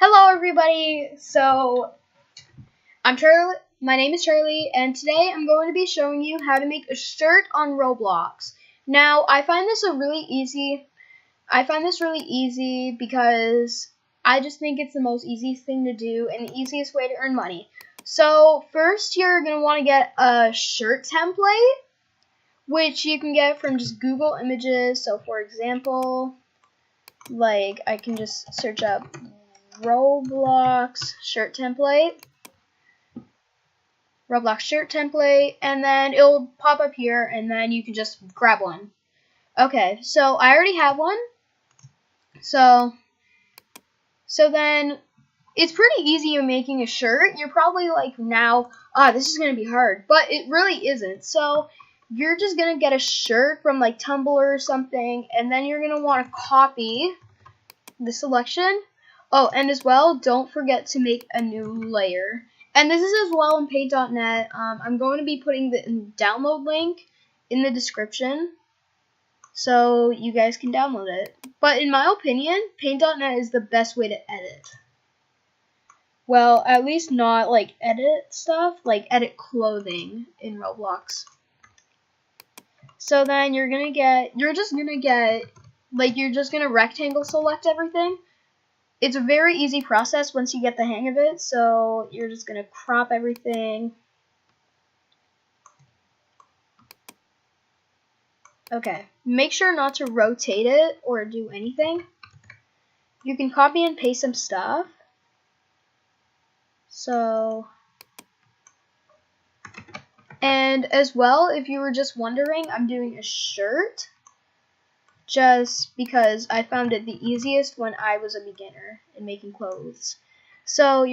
Hello everybody, so I'm Charlie, my name is Charlie, and today I'm going to be showing you how to make a shirt on Roblox. Now, I find this really easy because I just think it's the most easiest thing to do and the easiest way to earn money. So, first you're going to want to get a shirt template, which you can get from just Google Images. So, for example, like I can just search up Roblox shirt template, and then it'll pop up here, and then you can just grab one. Okay, so I already have one. So then it's pretty easy in making a shirt. You're probably like, now, this is gonna be hard, but it really isn't. So you're just gonna get a shirt from like Tumblr or something, and then you're gonna want to copy the selection. Oh, and as well, don't forget to make a new layer. And this is as well in Paint.net. I'm going to be putting the download link in the description so you guys can download it. But in my opinion, Paint.net is the best way to edit. Well, at least not like edit stuff, like edit clothing in Roblox. So then you're just gonna rectangle select everything. It's a very easy process once you get the hang of it, so you're just going to crop everything. Okay, make sure not to rotate it or do anything. You can copy and paste some stuff. And as well, if you were just wondering, I'm doing a shirt just because I found it the easiest when I was a beginner in making clothes. So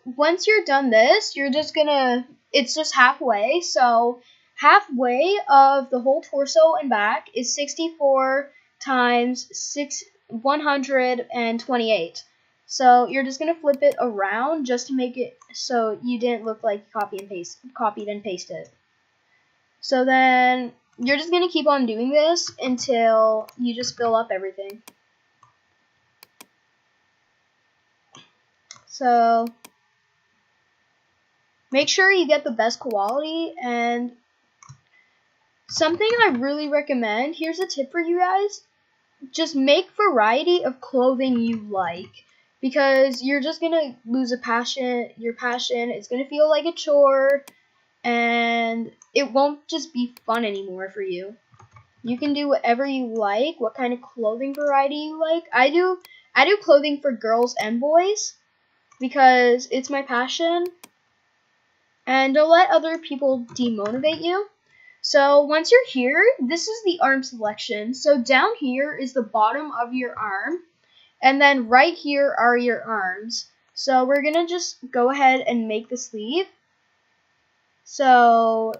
once you're done this, it's just halfway. So halfway of the whole torso and back is 64 times 128. So you're just gonna flip it around just to make it so you didn't look like copied and pasted. So then you're just going to keep on doing this until you just fill up everything. So make sure you get the best quality, and something I really recommend, here's a tip for you guys, just make variety of clothing you like, because you're just going to lose your passion, it's going to feel like a chore, and it won't just be fun anymore for you. You can do whatever you like, what kind of clothing variety you like. I do clothing for girls and boys because it's my passion. And don't let other people demotivate you. So once you're here, this is the arm selection. So down here is the bottom of your arm, and then right here are your arms. So we're going to just go ahead and make the sleeve. So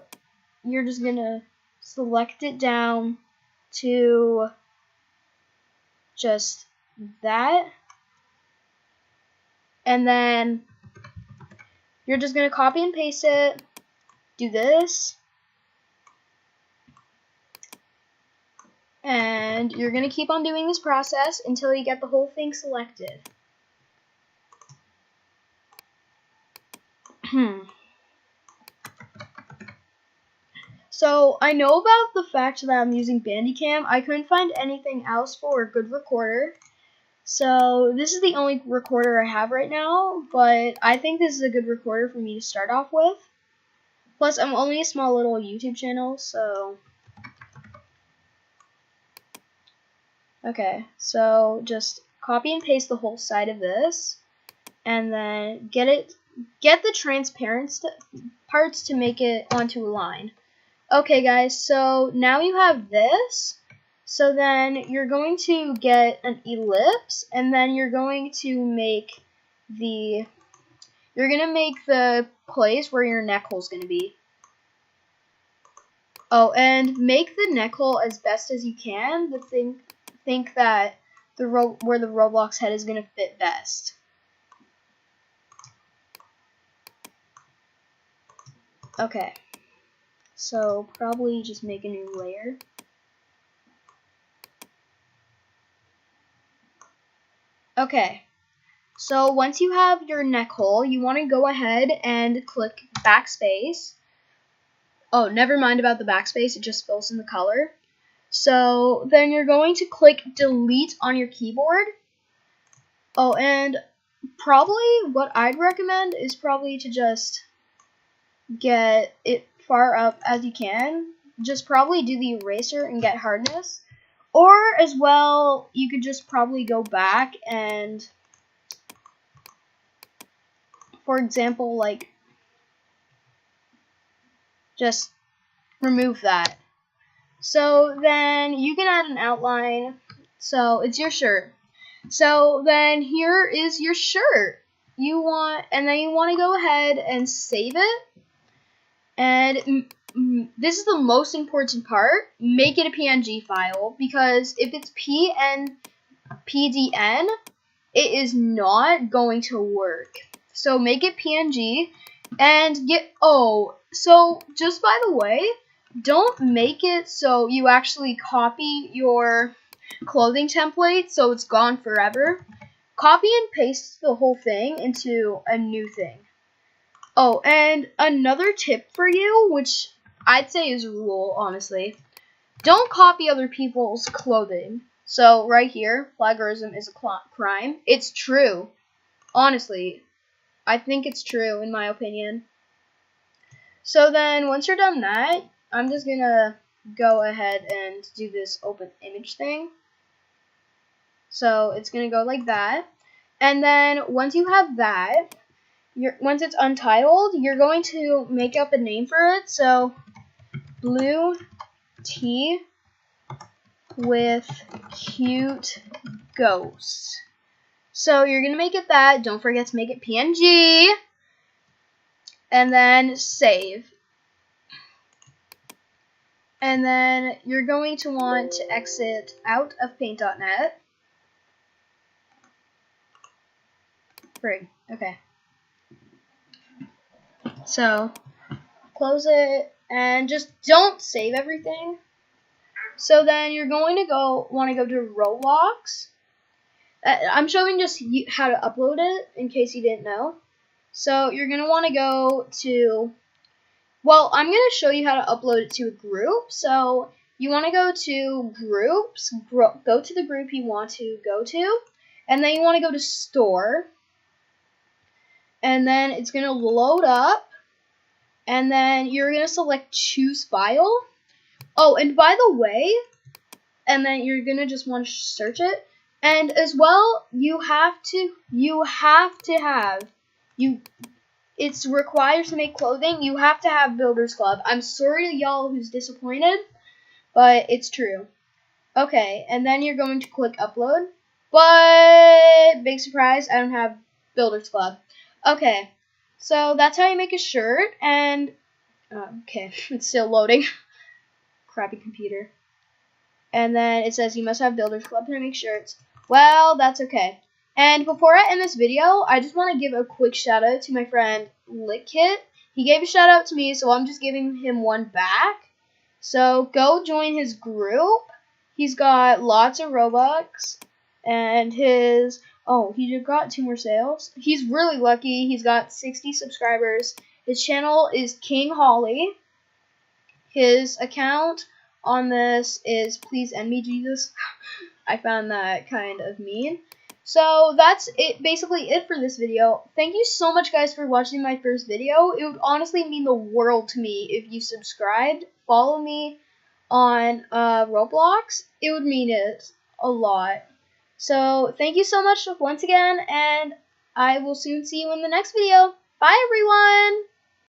you're just going to select it down to just that. And then you're just going to copy and paste it. Do this. And you're going to keep on doing this process until you get the whole thing selected. So, I know about the fact that I'm using Bandicam. I couldn't find anything else for a good recorder. So, this is the only recorder I have right now, but I think this is a good recorder for me to start off with. Plus, I'm only a small little YouTube channel, so... Okay, so just copy and paste the whole side of this, and then get the transparent parts to make it onto a line. Okay guys, so now you have this. So then you're going to get an ellipse, and then you're going to make the place where your neck hole is going to be. Oh, and make the neck hole as best as you can. Think that where the Roblox head is going to fit best. Okay. So probably just make a new layer. Okay. So once you have your neck hole, you want to go ahead and click backspace. Oh, never mind about the backspace, it just fills in the color. So then you're going to click delete on your keyboard. Oh, and probably what I'd recommend is probably to just get it far up as you can. Just probably do the eraser and get hardness. Or as well, you could just probably go back and, for example, like, just remove that. So then you can add an outline. So it's your shirt. So then here is your shirt. And then you want to go ahead and save it. And this is the most important part. Make it a PNG file, because if it's PDN, it is not going to work. So make it PNG and so just by the way, don't make it so you actually copy your clothing template so it's gone forever. Copy and paste the whole thing into a new thing. Oh, and another tip for you, which I'd say is a rule, honestly. Don't copy other people's clothing. So right here, plagiarism is a crime. It's true. Honestly, I think it's true in my opinion. So then once you're done that, I'm just gonna go ahead and do this open image thing. So it's gonna go like that. And then once you have that, once it's untitled, you're going to make up a name for it. So blue tea with cute ghosts. So you're going to make it that. Don't forget to make it PNG. And then save. And then you're going to want to exit out of paint.net. Frig. Okay. So close it and just don't save everything. So then you're going to want to go to Roblox. I'm showing just how to upload it in case you didn't know. So you're going to want to go to, well, I'm going to show you how to upload it to a group. So you want to go to groups, go to the group you want to go to, and then you want to go to store. And then it's going to load up, and then you're going to select choose file. Oh, and by the way, and then you're going to just want to search it. And as well, it's required to make clothing. You have to have Builders Club. I'm sorry to y'all who's disappointed, but it's true. Okay, and then you're going to click upload. But, big surprise, I don't have Builders Club. Okay, so that's how you make a shirt, and, okay, it's still loading. Crappy computer. And then it says you must have Builders Club to make shirts. Well, that's okay. And before I end this video, I just want to give a quick shout out to my friend LickKit. He gave a shout out to me, so I'm just giving him one back. So go join his group. He's got lots of Robux, and he got 2 more sales. He's really lucky. He's got 60 subscribers. His channel is King Holly. His account on this is Please End Me Jesus. I found that kind of mean. So that's basically it for this video. Thank you so much, guys, for watching my first video. It would honestly mean the world to me if you subscribed, follow me on Roblox. It would mean it a lot. So thank you so much once again, and I will soon see you in the next video. Bye, everyone!